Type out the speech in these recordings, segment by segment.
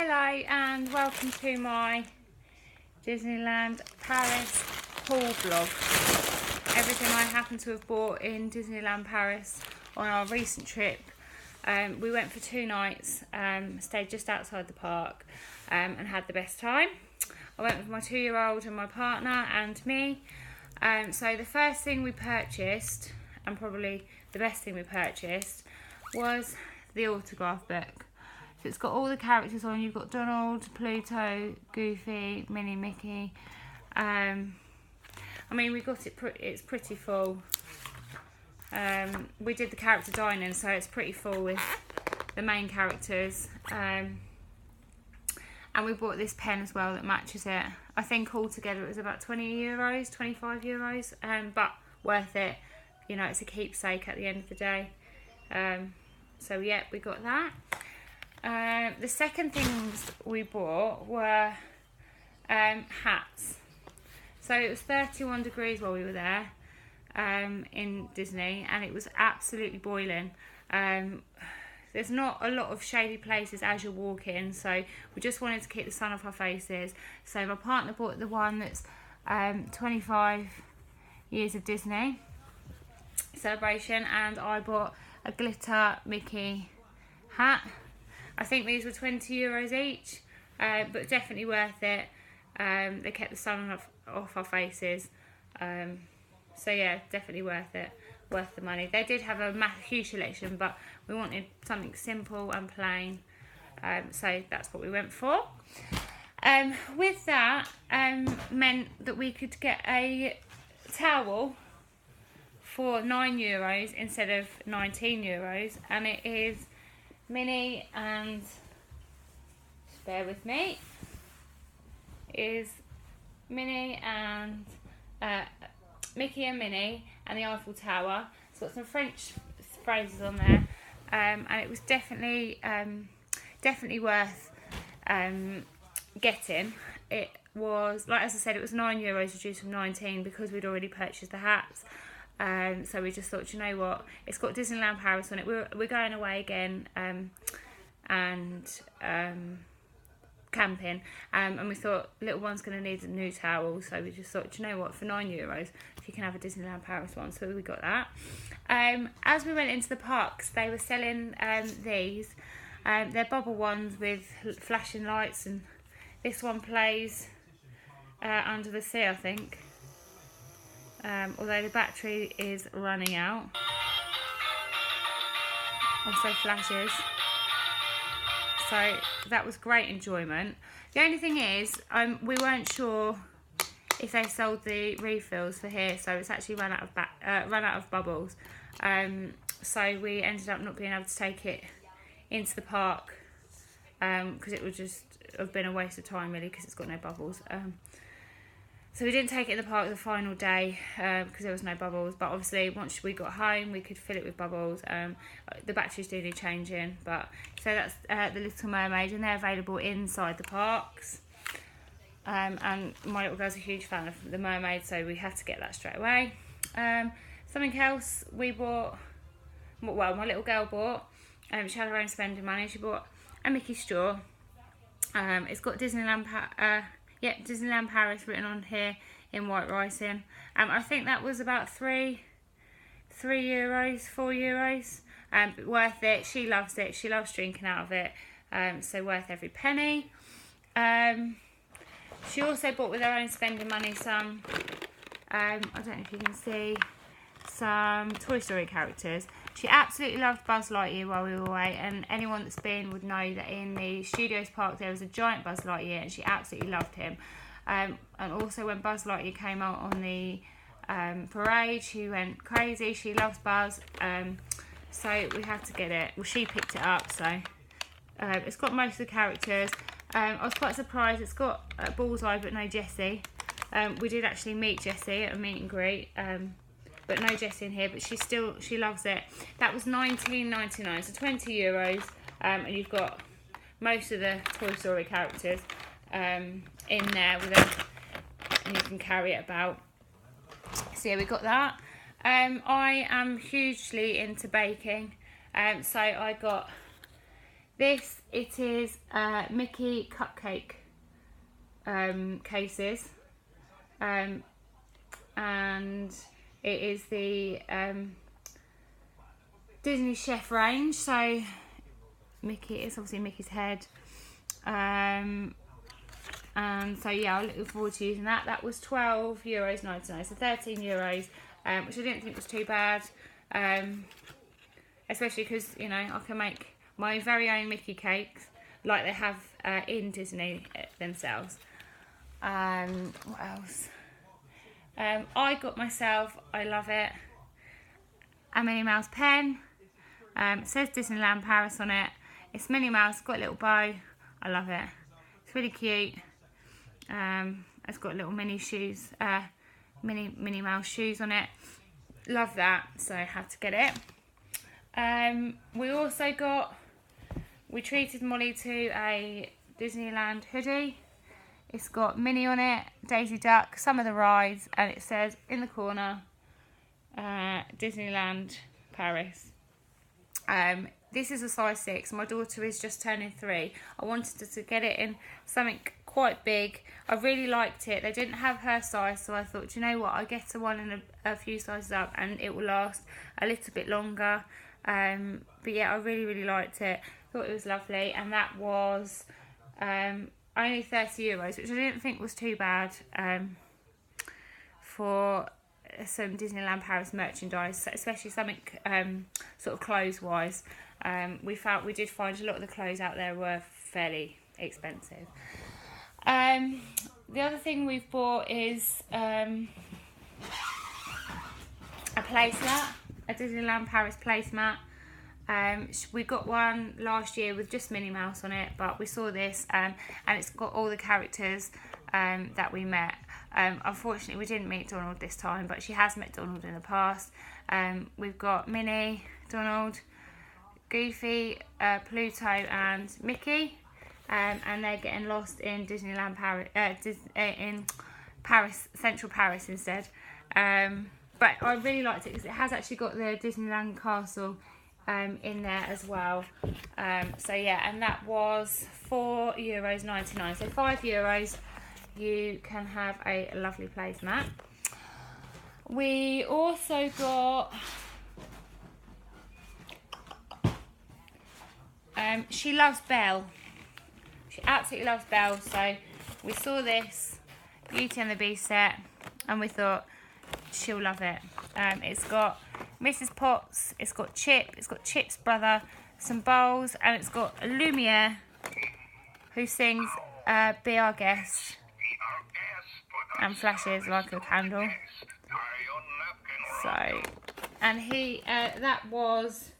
Hello and welcome to my Disneyland Paris haul vlog. Everything I happen to have bought in Disneyland Paris on our recent trip. We went for 2 nights, stayed just outside the park and had the best time. I went with my 2-year-old and my partner and me. So the first thing we purchased, and probably the best thing we purchased, was the autograph book. So it's got all the characters on. You've got Donald, Pluto, Goofy, Minnie, Mickey. I mean, we got it. It's pretty full. We did the character dining, so it's pretty full with the main characters. And we bought this pen as well that matches it. I think altogether it was about €20, €25, but worth it. You know, it's a keepsake at the end of the day. So yeah, we got that. The second things we bought were hats. So it was 31 degrees while we were there in Disney, and it was absolutely boiling. There's not a lot of shady places as you're walking, so we just wanted to keep the sun off our faces. So my partner bought the one that's 25 years of Disney celebration, and I bought a glitter Mickey hat. I think these were €20 each, but definitely worth it. They kept the sun off our faces. So yeah, definitely worth it. Worth the money. They did have a huge selection, but we wanted something simple and plain. So that's what we went for. With that, meant that we could get a towel for €9 instead of €19, and it is Minnie and, just bear with me, is Minnie and Mickey and Minnie and the Eiffel Tower. It's got some French phrases on there, and it was definitely worth getting. It was, like as I said, it was €9 reduced from 19 because we'd already purchased the hats. So we just thought, you know what, it's got Disneyland Paris on it. We're going away again and camping, and we thought little one's going to need a new towel, so we just thought, you know what, for €9 you can have a Disneyland Paris one. So we got that. As we went into the parks, they were selling these. They're bubble ones with flashing lights, and this one plays under the sea, I think. Although the battery is running out. Also flashes. So that was great enjoyment. The only thing is, we weren't sure if they sold the refills for here, so it's actually run out of bubbles. So we ended up not being able to take it into the park because it would just have been a waste of time really, because it's got no bubbles. So we didn't take it in the park the final day because there was no bubbles. But obviously, once we got home, we could fill it with bubbles. The batteries do need changing. But so that's the Little Mermaid, and they're available inside the parks. And my little girl's a huge fan of the Mermaid, so we had to get that straight away. Something else we bought. Well, my little girl bought. She had her own spending money. She bought a Mickey straw. It's got Disneyland Paris written on here in white writing. I think that was about €4. But worth it. She loves it. She loves drinking out of it. So worth every penny. She also bought with her own spending money some, I don't know if you can see, some Toy Story characters. She absolutely loved Buzz Lightyear while we were away, and anyone that's been would know that in the Studios Park there was a giant Buzz Lightyear, and she absolutely loved him. And also when Buzz Lightyear came out on the parade, she went crazy. She loves Buzz, so we had to get it. Well, she picked it up, so it's got most of the characters. I was quite surprised. It's got Bullseye but no Jessie. We did actually meet Jessie at a meet and greet. But no Jessie in here, but she loves it. That was $19.99, so €20, and you've got most of the Toy Story characters in there with them, and you can carry it about. So yeah, we got that. I am hugely into baking, so I got This, it is Mickey Cupcake cases, and it is the Disney Chef range. So Mickey, it's obviously Mickey's head, and so yeah, I'm looking forward to using that. That was €12.99, so €13, which I didn't think was too bad, especially because, you know, I can make my very own Mickey cakes like they have in Disney themselves. What else? I got myself, I love it, a Minnie Mouse pen. It says Disneyland Paris on it. It's Minnie Mouse, got a little bow. I love it. It's really cute. It's got little mini shoes, Minnie Mouse shoes on it. Love that, so I had to get it. We also we treated Molly to a Disneyland hoodie. It's got Minnie on it, Daisy Duck, some of the rides, and it says in the corner, Disneyland Paris. This is a size 6. My daughter is just turning 3. I wanted to get it in something quite big. I really liked it. They didn't have her size, so I thought, do you know what, I'll get her one in a few sizes up and it will last a little bit longer. But yeah, I really liked it. Thought it was lovely, and that was only €30, which I didn't think was too bad for some Disneyland Paris merchandise, especially something sort of clothes wise. We did find a lot of the clothes out there were fairly expensive. The other thing we've bought is a placemat, a Disneyland Paris placemat. We got one last year with just Minnie Mouse on it, but we saw this and it's got all the characters that we met. Unfortunately, we didn't meet Donald this time, but she has met Donald in the past. We've got Minnie, Donald, Goofy, Pluto and Mickey, and they're getting lost in Disneyland Paris, in Paris, Central Paris instead. But I really liked it because it has actually got the Disneyland Castle in there as well. So yeah, and that was €4.99, so €5 you can have a lovely placemat. We also got she loves Belle. She absolutely loves Belle, so we saw this Beauty and the Beast set and we thought she'll love it. It's got Mrs. Potts, it's got Chip, it's got Chip's brother, some bowls, and it's got Lumiere, who sings Be Our Guest and flashes like a candle. So, and he that was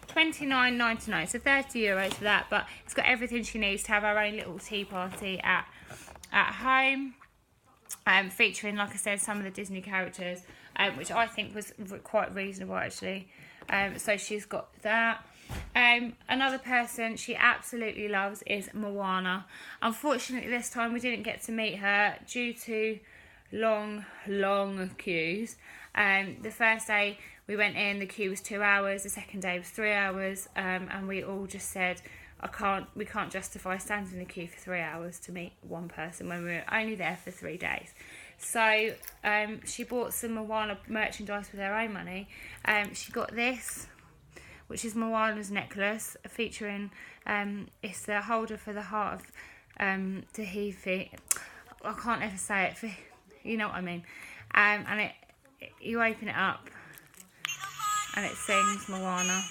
$29.99, so €30 for that, but it's got everything she needs to have her own little tea party at home, featuring, like I said, some of the Disney characters, which I think was quite reasonable actually. So she's got that. Another person she absolutely loves is Moana. Unfortunately this time we didn't get to meet her due to long queues. The first day we went in, the queue was 2 hours, the second day was 3 hours, and we all just said, we can't justify standing in the queue for 3 hours to meet one person when we were only there for 3 days. So she bought some Moana merchandise with her own money. She got this, which is Moana's necklace, featuring it's the holder for the heart of Tahiti. I can't ever say it, you know what I mean. And you open it up and it sings Moana.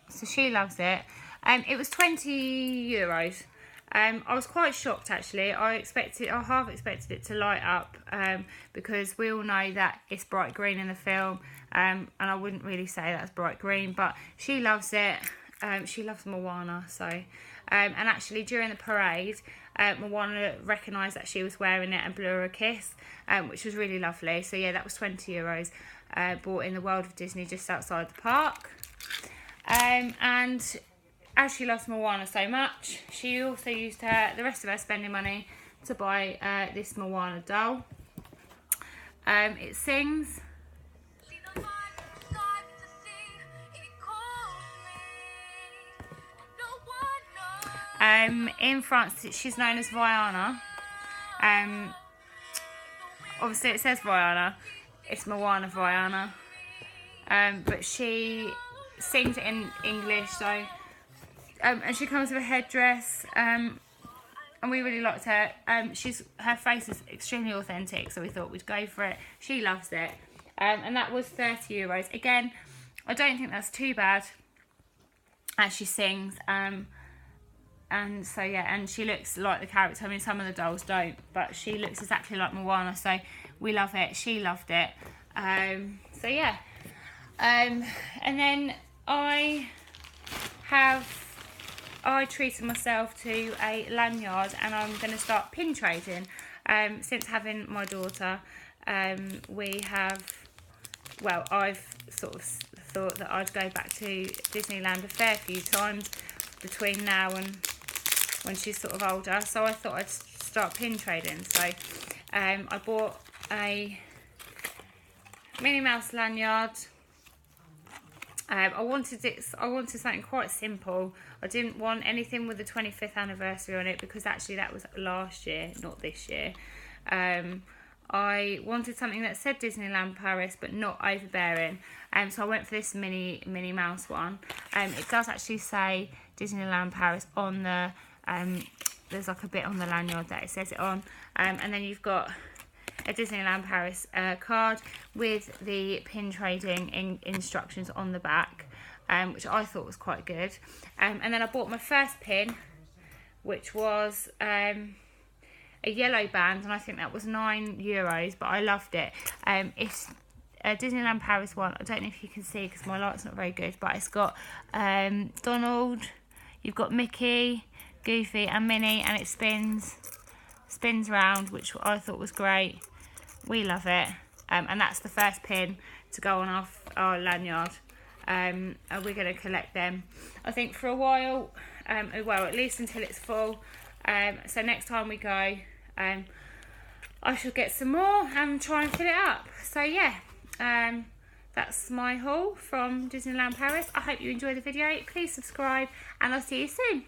So she loves it. It was €20. I was quite shocked actually. I half expected it to light up because we all know that it's bright green in the film, and I wouldn't really say that's bright green, but she loves it. She loves Moana, so and actually during the parade, Moana recognised that she was wearing it and blew her a kiss, which was really lovely. So yeah, that was €20. bought in the World of Disney just outside the park. And as she loves Moana so much, she also used the rest of her spending money to buy this Moana doll. It sings. In France, she's known as Vienna. Obviously, it says Vienna. It's Moana Vienna. But she sings it in English, so and she comes with a headdress. And we really liked her. Her face is extremely authentic, so we thought we'd go for it. She loves it. And that was €30. Again, I don't think that's too bad as she sings. And so yeah, and she looks like the character. I mean, some of the dolls don't, but she looks exactly like Moana, so we love it. She loved it. So yeah. And then I treated myself to a lanyard, and I'm going to start pin trading. Since having my daughter, I've sort of thought that I'd go back to Disneyland a fair few times between now and when she's sort of older, so I thought I'd start pin trading. So I bought a Minnie Mouse lanyard. I wanted something quite simple. I didn't want anything with the 25th anniversary on it, because actually that was last year, not this year. I wanted something that said Disneyland Paris but not overbearing, so I went for this Minnie Mouse one. It does actually say Disneyland Paris on the there's like a bit on the lanyard that it says it on, and then you've got a Disneyland Paris card with the pin trading instructions on the back, which I thought was quite good. And then I bought my first pin, which was a yellow band, and I think that was €9, but I loved it. It's a Disneyland Paris one. I don't know if you can see because my light's not very good, but it's got Donald, you've got Mickey, Goofy and Minnie, and it spins round, which I thought was great. We love it. And that's the first pin to go on our lanyard. And we're going to collect them, I think, for a while, well, at least until it's full. So next time we go, I shall get some more and try and fill it up. So yeah, that's my haul from Disneyland Paris. I hope you enjoyed the video. Please subscribe, and I'll see you soon.